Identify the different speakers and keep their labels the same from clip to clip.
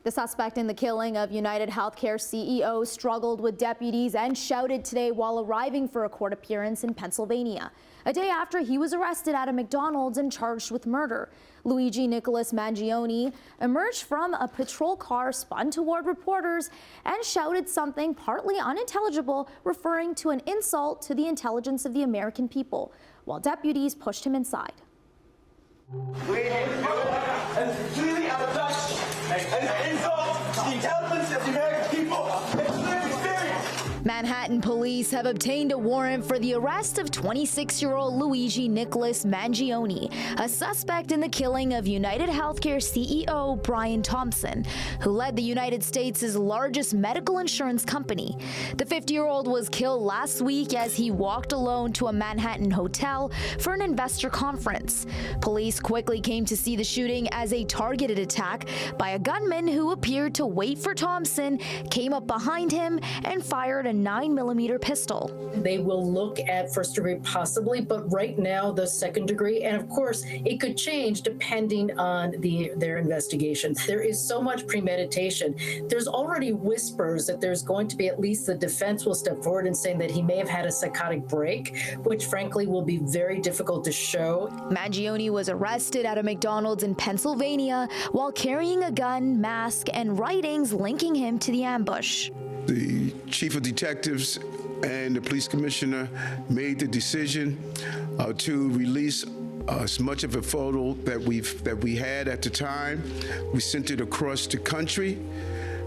Speaker 1: The suspect in the killing of UnitedHealthcare CEO struggled with deputies and shouted today while arriving for a court appearance in Pennsylvania, a day after he was arrested at a McDonald's and charged with murder. Luigi Nicholas Mangione emerged from a patrol car, spun toward reporters, and shouted something partly unintelligible, referring to an insult to the intelligence of the American people, while deputies pushed him inside.
Speaker 2: And completely out of touch and insult to the intelligence of the American people. It's lived experience.
Speaker 1: Manhattan police have obtained a warrant for the arrest of 26-year-old Luigi Nicholas Mangione, a suspect in the killing of UnitedHealthcare CEO Brian Thompson, who led the United States' largest medical insurance company. The 50-year-old was killed last week as he walked alone to a Manhattan hotel for an investor conference. Police quickly came to see the shooting as a targeted attack by a gunman who appeared to wait for Thompson, came up behind him, and fired a 9mm pistol.
Speaker 3: They will look at first degree possibly, but right now the second degree, and of course it could change depending on their investigation. There is so much premeditation. There's already whispers that there's going to be, at least the defense will step forward and saying that he may have had a psychotic break, which frankly will be very difficult to show.
Speaker 1: Mangione was arrested at a McDonald's in Pennsylvania while carrying a gun, mask, and writings linking him to the ambush.
Speaker 4: The chief of detectives and the police commissioner made the decision to release as much of a photo that we had at the time. We sent it across the country,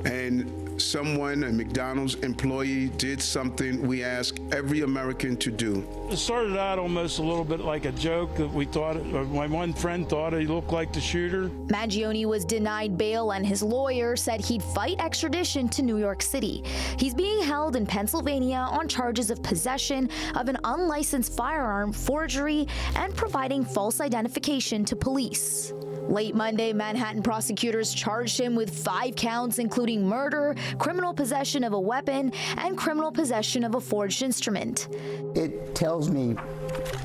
Speaker 4: and someone, a McDonald's employee, did something we ask every American to do.
Speaker 5: It started out almost a little bit like a joke that we thought, my one friend thought he looked like the shooter.
Speaker 1: Mangione was denied bail, and his lawyer said he'd fight extradition to New York City. He's being held in Pennsylvania on charges of possession of an unlicensed firearm, forgery, and providing false identification to police. Late Monday, Manhattan prosecutors charged him with 5 counts, including murder, criminal possession of a weapon, and criminal possession of a forged instrument.
Speaker 6: It tells me,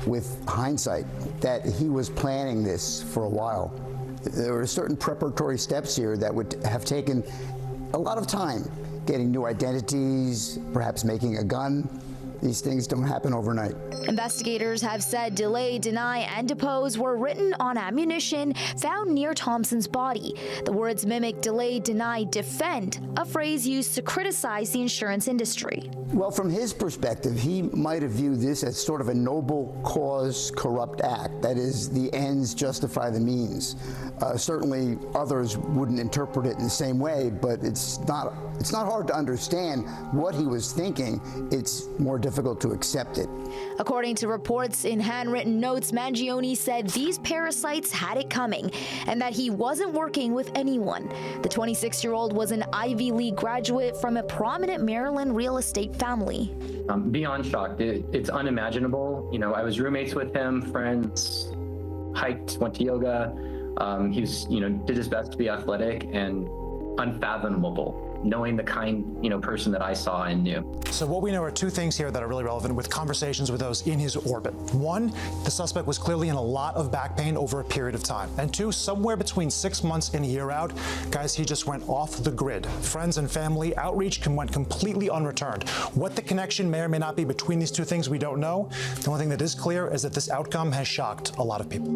Speaker 6: with hindsight, that he was planning this for a while. There were certain preparatory steps here that would have taken a lot of time, getting new identities, perhaps making a gun. These things don't happen overnight.
Speaker 1: Investigators have said delay, deny, and depose were written on ammunition found near Thompson's body. The words mimic delay, deny, defend, a phrase used to criticize the insurance industry.
Speaker 6: Well, from his perspective, he might have viewed this as sort of a noble cause corrupt act. That is, the ends justify the means. Certainly others wouldn't interpret it in the same way, but it's not hard to understand what he was thinking. It's more difficult to accept it.
Speaker 1: According to reports in handwritten notes, Mangione said these parasites had it coming and that he wasn't working with anyone. The 26-year-old was an Ivy League graduate from a prominent Maryland real estate family.
Speaker 7: Beyond shocked. It's unimaginable. You know, I was roommates with him, friends, hiked, went to yoga. He was, did his best to be athletic, and unfathomable, knowing the kind, person that I saw and knew.
Speaker 8: So what we know are 2 things here that are really relevant with conversations with those in his orbit. 1, the suspect was clearly in a lot of back pain over a period of time. And 2, somewhere between 6 months and a year out, guys, he just went off the grid. Friends and family outreach went completely unreturned. What the connection may or may not be between these 2 things, we don't know. The only thing that is clear is that this outcome has shocked a lot of people.